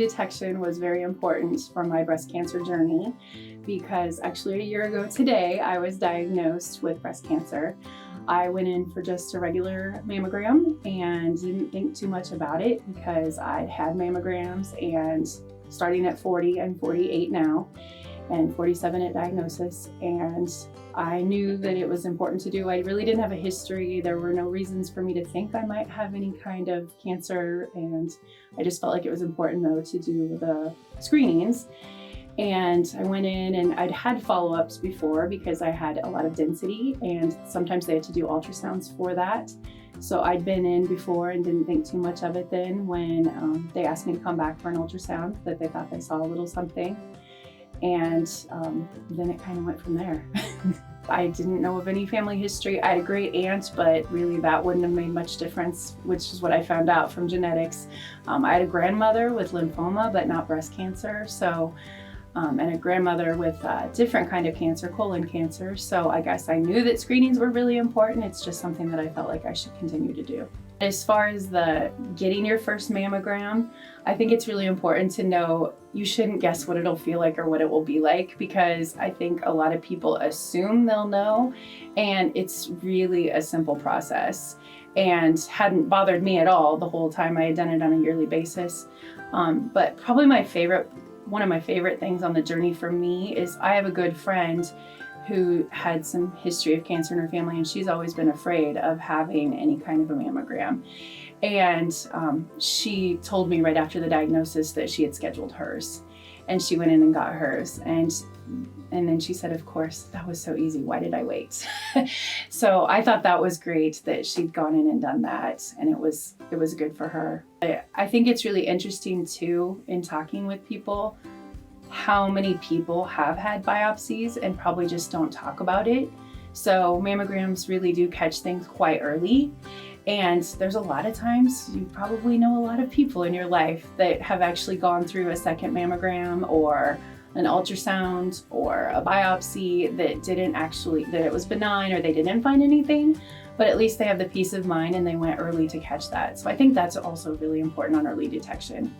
detection was very important for my breast cancer journey because actually a year ago today, I was diagnosed with breast cancer. I went in for just a regular mammogram and didn't think too much about it because I'd had mammograms, and starting at 40, I'm 48 now, and 47 at diagnosis, and I knew that it was important to do. I really didn't have a history. There were no reasons for me to think I might have any kind of cancer, and I just felt like it was important though to do the screenings. And I went in, and I'd had follow-ups before because I had a lot of density, and sometimes they had to do ultrasounds for that. So I'd been in before and didn't think too much of it then when they asked me to come back for an ultrasound, that they thought they saw a little something. And then it kind of went from there. I didn't know of any family history. I had a great aunt, but really that wouldn't have made much difference, which is what I found out from genetics. I had a grandmother with lymphoma, but not breast cancer. So, and a grandmother with a different kind of cancer, colon cancer. So I guess I knew that screenings were really important. It's just something that I felt like I should continue to do. As far as the getting your first mammogram, I think it's really important to know you shouldn't guess what it'll feel like or what it will be like, because I think a lot of people assume they'll know, and it's really a simple process and hadn't bothered me at all the whole time I had done it on a yearly basis. But probably one of my favorite things on the journey for me is I have a good friend who had some history of cancer in her family, and she's always been afraid of having any kind of a mammogram. And she told me right after the diagnosis that she had scheduled hers, and she went in and got hers. And then she said, of course, that was so easy. Why did I wait? So I thought that was great that she'd gone in and done that, and it was good for her. I think it's really interesting too, in talking with people, how many people have had biopsies and probably just don't talk about it. So mammograms really do catch things quite early. And there's a lot of times, you probably know a lot of people in your life that have actually gone through a second mammogram or an ultrasound or a biopsy that it was benign, or they didn't find anything, but at least they have the peace of mind and they went early to catch that. So I think that's also really important on early detection.